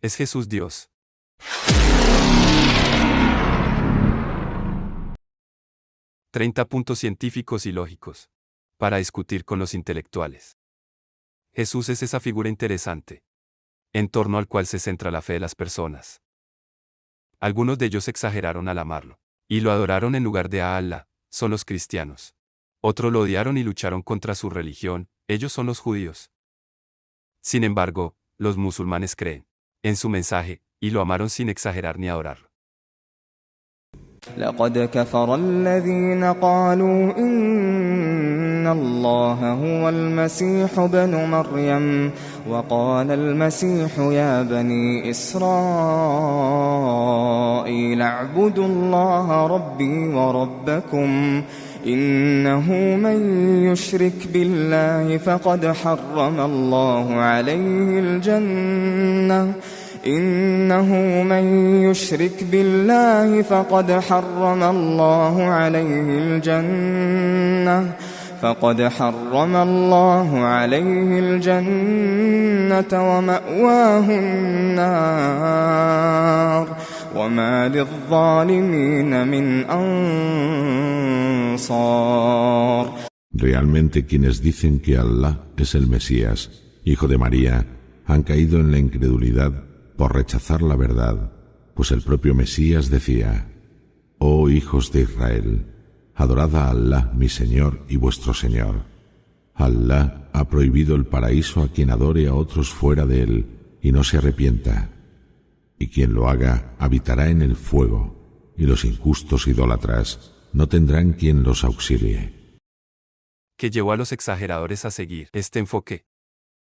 ¿Es Jesús Dios? 30 puntos científicos y lógicos. Para discutir con los intelectuales. Jesús es esa figura interesante, en torno al cual se centra la fe de las personas. Algunos de ellos exageraron al amarlo, y lo adoraron en lugar de a Allah, son los cristianos. Otros lo odiaron y lucharon contra su religión, ellos son los judíos. Sin embargo, los musulmanes creen en su mensaje, y lo amaron sin exagerar ni adorarlo. لقد كفر الذين قالوا إن الله هو المسيح ابن مريم وقال المسيح يا بني إسرائيل اعبدوا الله ربي وربكم إنه من يشرك بالله فقد حرم الله عليه الجنة إنه من يشرك بالله فقد حرم الله عليه الجنة ومأواه النار وما للظالمين من أنصار. Realmente quienes dicen que Allah es el Mesías, hijo de María, han caído en la incredulidad por rechazar la verdad, pues el propio Mesías decía: «Oh hijos de Israel, adorad a Allah mi Señor y vuestro Señor. Allah ha prohibido el paraíso a quien adore a otros fuera de él y no se arrepienta, y quien lo haga habitará en el fuego, y los injustos idólatras no tendrán quien los auxilie». ¿Qué llevó a los exageradores a seguir este enfoque?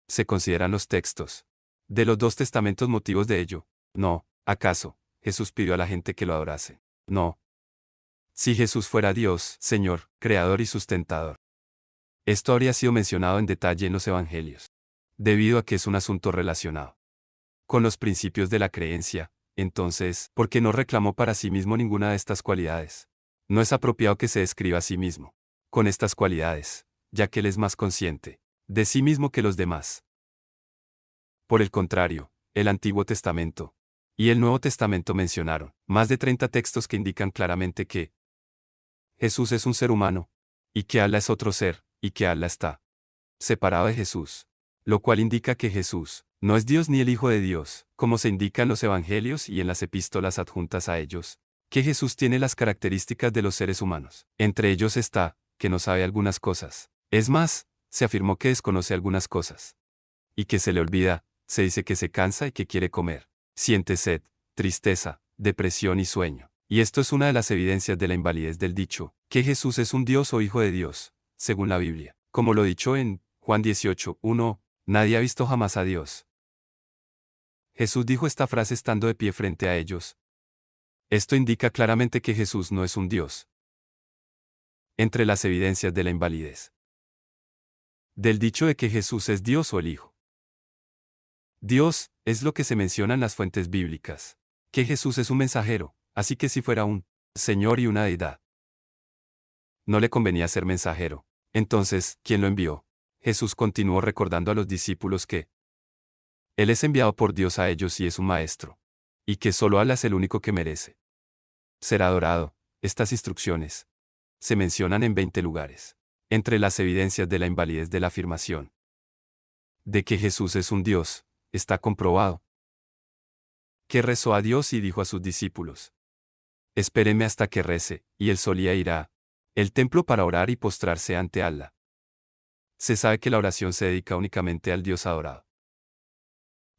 Se consideran los textos de los dos testamentos motivos de ello. No, ¿acaso Jesús pidió a la gente que lo adorase? No. Si Jesús fuera Dios, Señor, Creador y sustentador, esto habría sido mencionado en detalle en los Evangelios, debido a que es un asunto relacionado con los principios de la creencia. Entonces, ¿por qué no reclamó para sí mismo ninguna de estas cualidades? No es apropiado que se describa a sí mismo con estas cualidades, ya que él es más consciente de sí mismo que los demás. Por el contrario, el Antiguo Testamento y el Nuevo Testamento mencionaron más de 30 textos que indican claramente que Jesús es un ser humano, y que Allah es otro ser, y que Allah está separado de Jesús, lo cual indica que Jesús no es Dios ni el Hijo de Dios, como se indica en los Evangelios y en las epístolas adjuntas a ellos, que Jesús tiene las características de los seres humanos. Entre ellos está que no sabe algunas cosas. Es más, se afirmó que desconoce algunas cosas, y que se le olvida. Se dice que se cansa y que quiere comer. Siente sed, tristeza, depresión y sueño. Y esto es una de las evidencias de la invalidez del dicho, que Jesús es un Dios o Hijo de Dios, según la Biblia. Como lo dicho en Juan 18:1, nadie ha visto jamás a Dios. Jesús dijo esta frase estando de pie frente a ellos. Esto indica claramente que Jesús no es un Dios. Entre las evidencias de la invalidez del dicho de que Jesús es Dios o el Hijo. Dios es lo que se menciona en las fuentes bíblicas, que Jesús es un mensajero, así que si fuera un Señor y una deidad, no le convenía ser mensajero. Entonces, ¿quién lo envió? Jesús continuó recordando a los discípulos que Él es enviado por Dios a ellos y es un maestro, y que solo Allah es el único que merece ser adorado. Estas instrucciones se mencionan en 20 lugares. Entre las evidencias de la invalidez de la afirmación de que Jesús es un Dios, está comprobado que rezó a Dios y dijo a sus discípulos: «Espérenme hasta que rece», y él solía ir a el templo para orar y postrarse ante Allah. Se sabe que la oración se dedica únicamente al Dios adorado.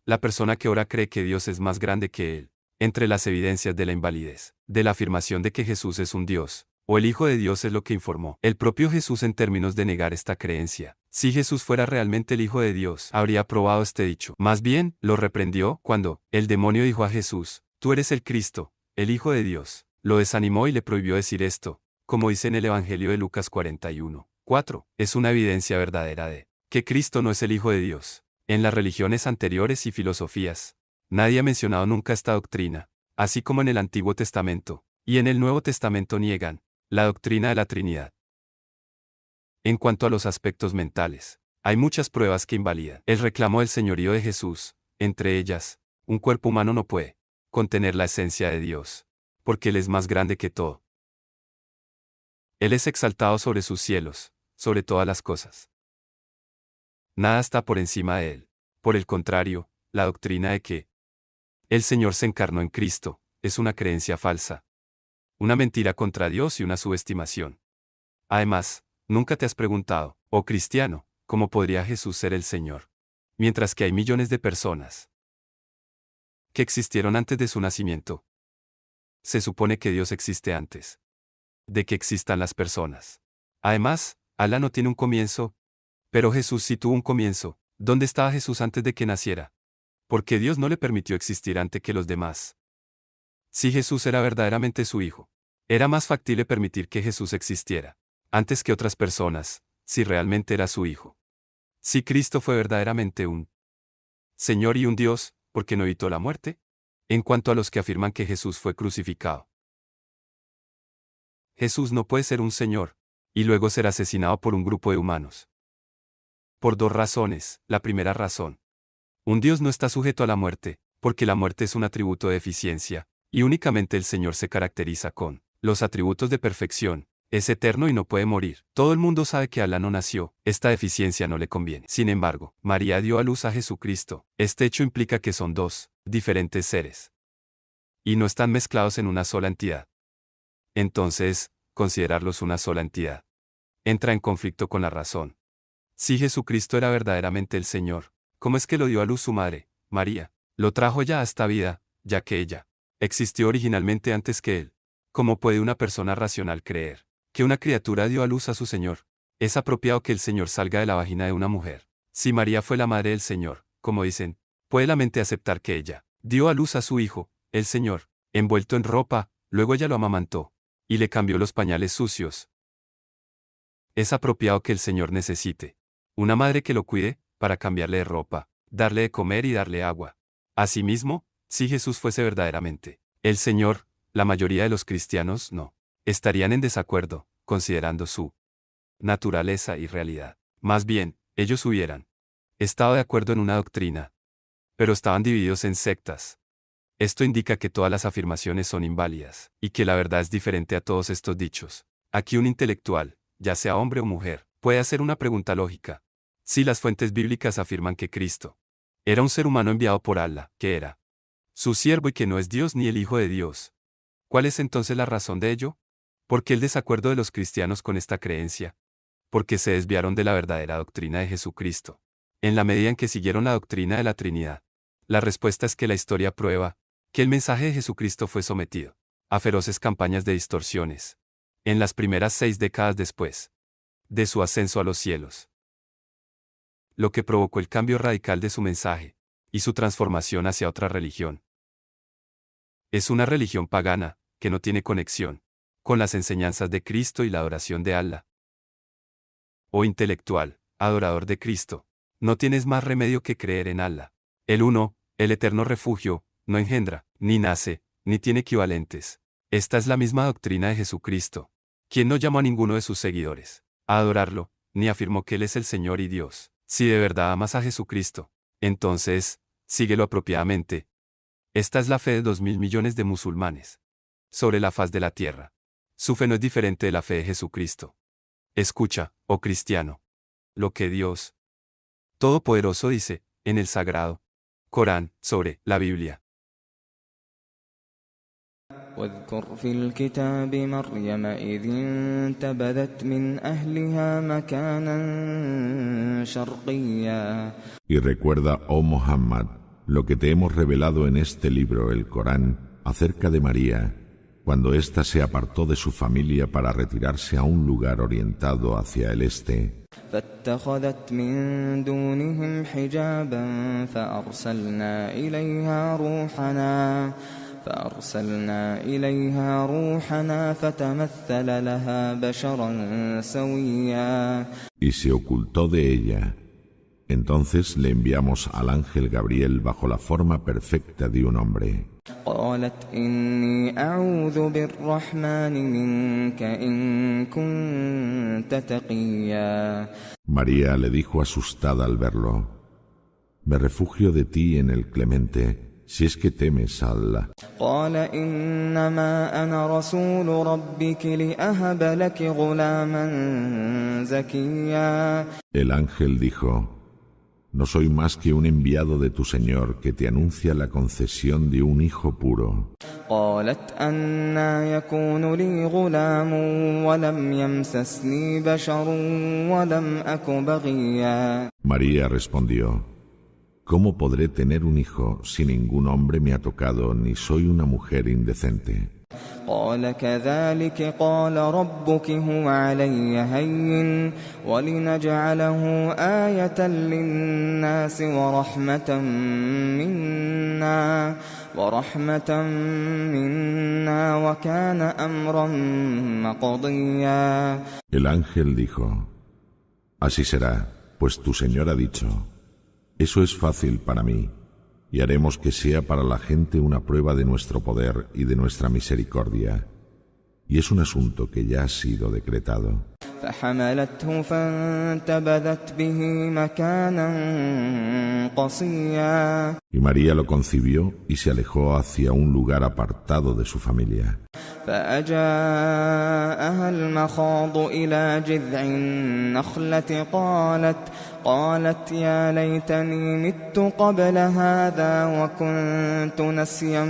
La persona que ora cree que Dios es más grande que él. Entre las evidencias de la invalidez de la afirmación de que Jesús es un Dios, o el Hijo de Dios, es lo que informó el propio Jesús en términos de negar esta creencia. Si Jesús fuera realmente el Hijo de Dios, habría aprobado este dicho. Más bien, lo reprendió cuando el demonio dijo a Jesús: «Tú eres el Cristo, el Hijo de Dios». Lo desanimó y le prohibió decir esto, como dice en el Evangelio de Lucas 41:4. Es una evidencia verdadera de que Cristo no es el Hijo de Dios. En las religiones anteriores y filosofías, nadie ha mencionado nunca esta doctrina, así como en el Antiguo Testamento y en el Nuevo Testamento niegan la doctrina de la Trinidad. En cuanto a los aspectos mentales, hay muchas pruebas que invalidan el reclamo del señorío de Jesús, entre ellas, Un cuerpo humano no puede contener la esencia de Dios, porque Él es más grande que todo. Él es exaltado sobre sus cielos, sobre todas las cosas. Nada está por encima de Él. Por el contrario, la doctrina de que el Señor se encarnó en Cristo es una creencia falsa, una mentira contra Dios y una subestimación. Además, nunca te has preguntado, oh cristiano, ¿cómo podría Jesús ser el Señor? Mientras que hay millones de personas que existieron antes de su nacimiento. Se supone que Dios existe antes de que existan las personas. Además, Alá no tiene un comienzo, pero Jesús sí tuvo un comienzo. ¿Dónde estaba Jesús antes de que naciera? Porque Dios no le permitió existir antes que los demás. Si Jesús era verdaderamente su Hijo, era más factible permitir que Jesús existiera antes que otras personas, si realmente era su Hijo. Si Cristo fue verdaderamente un Señor y un Dios, ¿por qué no evitó la muerte? En cuanto a los que afirman que Jesús fue crucificado. Jesús no puede ser un Señor, y luego ser asesinado por un grupo de humanos. Por dos razones. La primera razón. Un Dios no está sujeto a la muerte, porque la muerte es un atributo de eficiencia, y únicamente el Señor se caracteriza con los atributos de perfección. Es eterno y no puede morir. Todo el mundo sabe que Alá no nació, esta deficiencia no le conviene. Sin embargo, María dio a luz a Jesucristo. Este hecho implica que son dos diferentes seres. Y no están mezclados en una sola entidad. Entonces, considerarlos una sola entidad entra en conflicto con la razón. Si Jesucristo era verdaderamente el Señor, ¿cómo es que lo dio a luz su madre, María? Lo trajo ya a esta vida, ya que ella existió originalmente antes que Él. ¿Cómo puede una persona racional creer que una criatura dio a luz a su Señor? Es apropiado que el Señor salga de la vagina de una mujer. Si María fue la madre del Señor, como dicen, ¿puede la mente aceptar que ella dio a luz a su Hijo, el Señor, envuelto en ropa, luego ella lo amamantó y le cambió los pañales sucios? Es apropiado que el Señor necesite una madre que lo cuide, para cambiarle de ropa, darle de comer y darle agua. Asimismo, si Jesús fuese verdaderamente el Señor, la mayoría de los cristianos no estarían en desacuerdo, considerando su naturaleza y realidad. Más bien, ellos hubieran estado de acuerdo en una doctrina, pero estaban divididos en sectas. Esto indica que todas las afirmaciones son inválidas, y que la verdad es diferente a todos estos dichos. Aquí un intelectual, ya sea hombre o mujer, puede hacer una pregunta lógica. Si las fuentes bíblicas afirman que Cristo era un ser humano enviado por Allah, que era su siervo y que no es Dios ni el Hijo de Dios, ¿cuál es entonces la razón de ello? ¿Por qué el desacuerdo de los cristianos con esta creencia? Porque se desviaron de la verdadera doctrina de Jesucristo. En la medida en que siguieron la doctrina de la Trinidad, la respuesta es que la historia prueba que el mensaje de Jesucristo fue sometido a feroces campañas de distorsiones en las primeras 6 décadas después de su ascenso a los cielos, lo que provocó el cambio radical de su mensaje y su transformación hacia otra religión. Es una religión pagana, que no tiene conexión con las enseñanzas de Cristo y la adoración de Allah. Oh intelectual, adorador de Cristo, no tienes más remedio que creer en Allah. El Uno, el eterno refugio, no engendra, ni nace, ni tiene equivalentes. Esta es la misma doctrina de Jesucristo, quien no llamó a ninguno de sus seguidores a adorarlo, ni afirmó que Él es el Señor y Dios. Si de verdad amas a Jesucristo, entonces, síguelo apropiadamente. Esta es la fe de 2.000 millones de musulmanes sobre la faz de la tierra. Su fe no es diferente de la fe de Jesucristo. Escucha, oh cristiano, lo que Dios Todopoderoso dice, en el Sagrado Corán, sobre la Biblia. واذكر في الكتاب مريم إذ انتبذت من أهلها مكانا شرقيا. Y recuerda, oh Muhammad, lo que te hemos revelado en este libro, el Corán, acerca de María, cuando ésta se apartó de su familia para retirarse a un lugar orientado hacia el este. فاتخذت من دونهم حجابا فأرسلنا إليها روحنا فتمثل لها بشرا سويا. Y se ocultó de ella. Entonces le enviamos al ángel Gabriel bajo la forma perfecta de un hombre. قالت إني أعوذ بالرحمن منك إن كنت تقيا. María le dijo asustada al verlo: Me refugio de ti en el Clemente, si es que temes a Allah. قال إنما أنا رسول ربك لأهب لك غلاما زكيا. El ángel dijo: No soy más que un enviado de tu Señor que te anuncia la concesión de un hijo puro. قالت أنى يكون لي غلام ولم يمسسني بشر ولم أك بغيا. María respondió: ¿Cómo podré tener un hijo si ningún hombre me ha tocado ni soy una mujer indecente? قال كذلك قال ربك هو علي هين ولنجعله آية للناس ورحمة منا وكان أمرا مقضيا. El ángel dijo: Así será, pues tu Señor ha dicho: Eso es fácil para mí, y haremos que sea para la gente una prueba de nuestro poder y de nuestra misericordia. Y es un asunto que ya ha sido decretado. فحملته فانتبذت به مكانا قصيا. Y María lo concibió y se alejó hacia un lugar apartado de su familia. فأجاءها المخاض إلى جذع النخلة قالت يا ليتني مت قبل هذا وكنت نسيا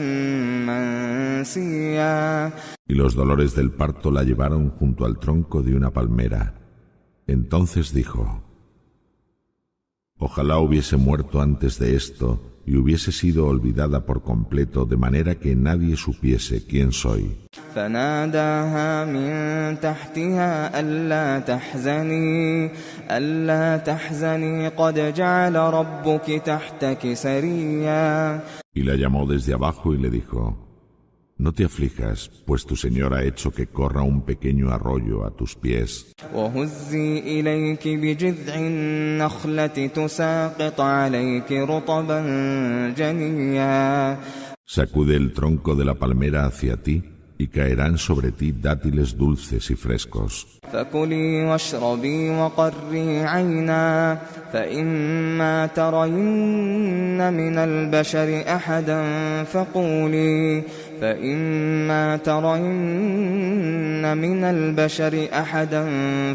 منسيا. Y los dolores del parto la llevaron junto al tronco de una palmera. Entonces dijo: Ojalá hubiese muerto antes de esto y hubiese sido olvidada por completo, de manera que nadie supiese quién soy. فناداها من تحتها ألا تحزني قد جعل ربك تحتك سريا. Y la llamó desde abajo y le dijo: No te aflijas, pues tu Señor ha hecho que corra un pequeño arroyo a tus pies. وهزي إليك بجذع النخلة تساقط عليك رطبا جنيا. Sacude el tronco de la palmera hacia ti y caerán sobre ti dátiles dulces y frescos. فكلي واشربي وقري عينا فإما ترين من البشر أحدا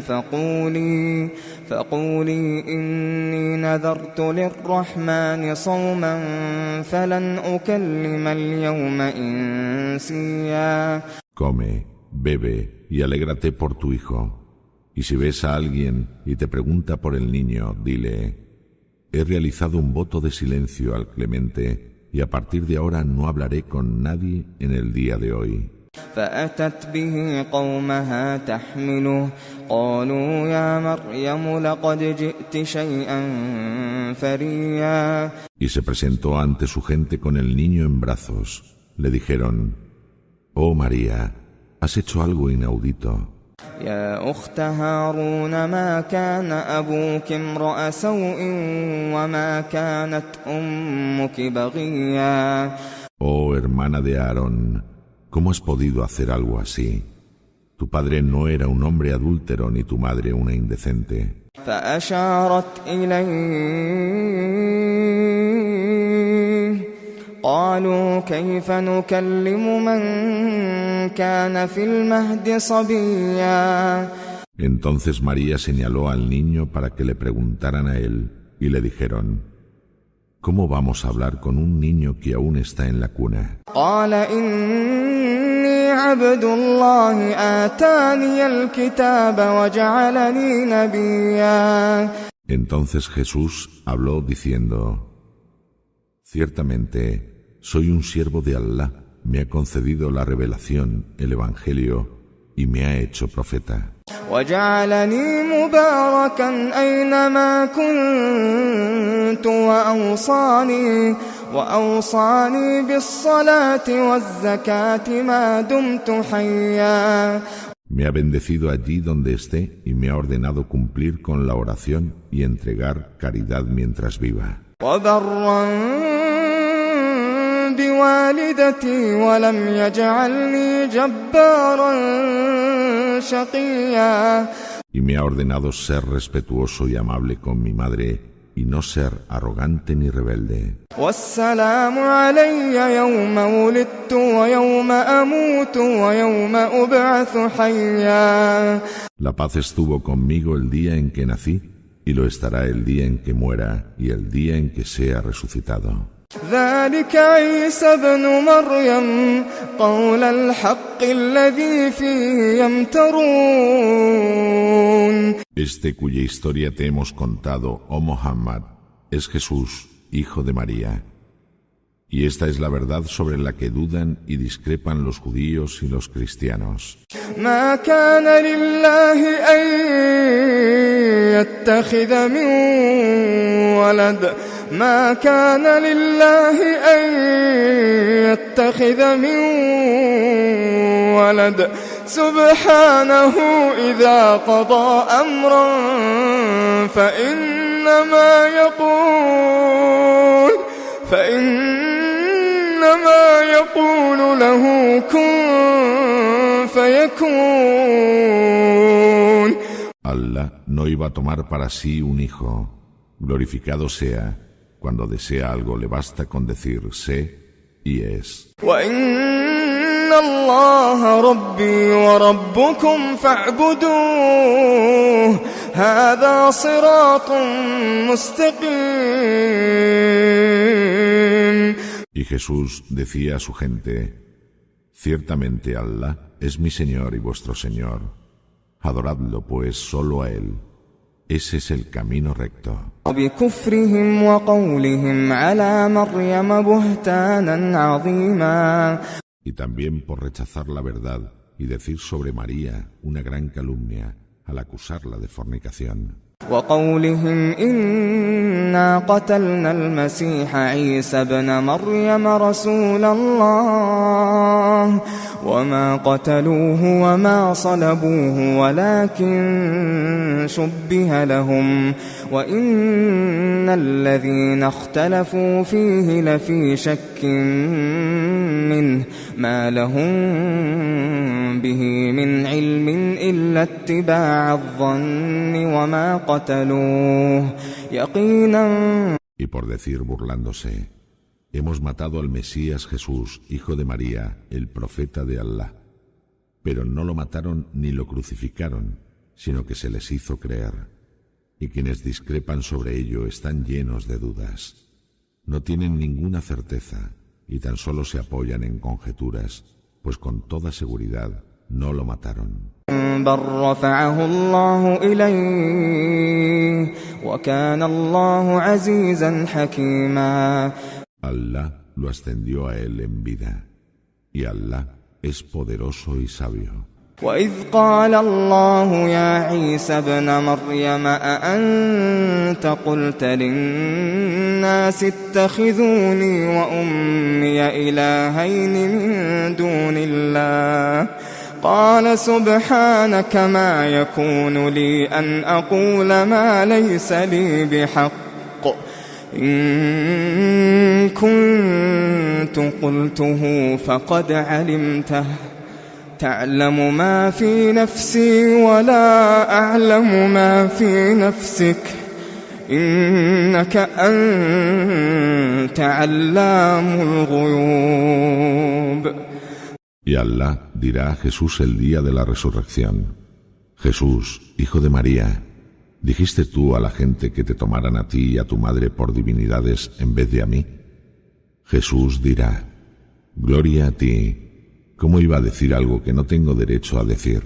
فقولي إني نذرت للرحمن صوما فلن أكلم اليوم إنسيا. Come, bebe y alégrate por tu hijo. Y si ves a alguien y te pregunta por el niño, dile: He realizado un voto de silencio al Clemente y a partir de ahora no hablaré con nadie en el día de hoy. فأتت به قومها تحمله قالوا يا مريم لقد جئت شيئا فريا. Y se presentó ante su gente con el niño en brazos. Le dijeron: Oh María, has hecho algo inaudito. يا أخت هارون ما كان أبوك امرأ سوء وما كانت أمك بغيا. Oh hermana de Aarón, ¿cómo has podido hacer algo así? Tu padre no era un hombre adúltero ni tu madre una indecente. فأشارت إليه قالوا كيف نكلم من كان في المهد صبيا. Entonces María señaló al niño para que le preguntaran a él y le dijeron: ¿Cómo vamos a hablar con un niño que aún está en la cuna? قال إني عبد الله آتاني الكتاب وجعلني نبيا. Entonces Jesús habló diciendo: Ciertamente, soy un siervo de Allah, me ha concedido la revelación, el Evangelio, y me ha hecho profeta. وجعلني مباركا أينما كنت وأوصاني بالصلاة والزكاة ما دمت حيا. Me ha bendecido allí donde esté y me ha ordenado cumplir con la oración y entregar caridad mientras viva. وبرا بوالدتي ولم يجعلني جبارا شقيا. Y me ha ordenado ser respetuoso y amable con mi madre y no ser arrogante ni rebelde. والسلام علي يوم ولدت ويوم أموت ويوم أبعث حيا. La paz estuvo conmigo el día en que nací, y lo estará el día en que muera y el día en que sea resucitado. ذلك عيسى ابن مريم قول الحق الذي فيه يمترون. Este cuya historia te hemos contado, oh Muhammad, es Jesús, hijo de María. Y esta es la verdad sobre la que dudan y discrepan los judíos y los cristianos. ما كان لله أن يتخذ من ولد ما كان لله أن يتخذ من ولد سبحانه إذا قضى أمرا فإنما يقول له كن فيكون. Allah no iba a tomar para sí un hijo. Glorificado sea, cuando desea algo le basta con decir sé y es. وإن الله ربي وربكم فاعبدوه هذا صراط مستقيم. Y Jesús decía a su gente, ciertamente Allah es mi Señor y vuestro Señor. Adoradlo pues solo a Él. Ese es el camino recto. وبكفرهم وقولهم على مريم بهتانا عظيما. Y también por rechazar la verdad y decir sobre María una gran calumnia al acusarla de fornicación. وقولهم إنا قتلنا المسيح عيسى ابن مريم رسول الله وما قتلوه وما صلبوه ولكن شبه لهم وإن الذين اختلفوا فيه لفي شك منه ما لهم به من علم إلا اتباع الظن وما قتلوه يقينا. Y por decir burlándose, hemos matado al Mesías Jesús, hijo de María, el profeta de Allah. Pero no lo mataron ni lo crucificaron, sino que se les hizo creer. Y quienes discrepan sobre ello están llenos de dudas. No tienen ninguna certeza y tan solo se apoyan en conjeturas, pues con toda seguridad no lo mataron. بل رفعه الله إليه وكان الله عزيزا حكيما. Allah lo ascendió a él en vida, y Allah es poderoso y sabio. وإذ قال الله يا عيسى ابن مريم أأنت قلت للناس اتخذوني وأمي إلهين من دون الله قال سبحانك ما يكون لي أن أقول ما ليس لي بحق إن كنت قلته فقد علمته تعلم ما في نفسي ولا أعلم ما في نفسك إنك أنت علام الغيوب. Y Allah dirá a Jesús el día de la resurrección: Jesús, hijo de María, ¿dijiste tú a la gente que te tomaran a ti y a tu madre por divinidades en vez de a mí? Jesús dirá: Gloria a ti. ¿Cómo iba a decir algo que no tengo derecho a decir?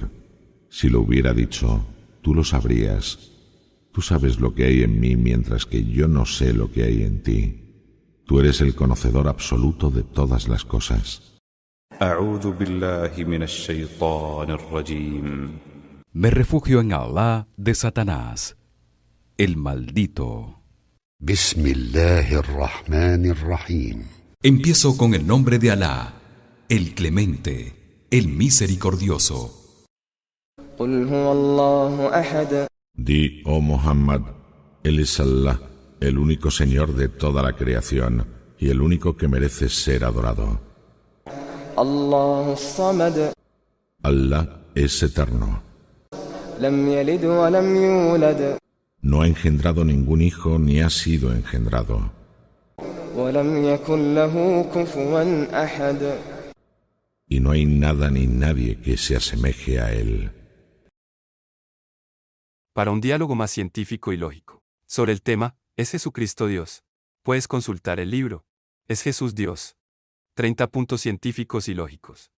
Si lo hubiera dicho, tú lo sabrías. Tú sabes lo que hay en mí mientras que yo no sé lo que hay en ti. Tú eres el conocedor absoluto de todas las cosas. أعوذ بالله من الشيطان الرجيم. Me refugio en Allah de Satanás, el maldito. Bismillahirrahmanirrahim. Empiezo con el nombre de Alá, el clemente, el misericordioso. قل هو الله أحد. Di, oh Muhammad, Él es Allah, el único Señor de toda la creación y el único que merece ser adorado. الله الصمد. Allah es eterno. لم يلد ولم يولد. No ha engendrado ningún hijo ni ha sido engendrado. ولم يكن له كفوا أحد. Y no hay nada ni nadie que se asemeje a él. Para un diálogo más científico y lógico sobre el tema, ¿es Jesucristo Dios? Puedes consultar el libro ¿Es Jesús Dios? 30 puntos científicos y lógicos.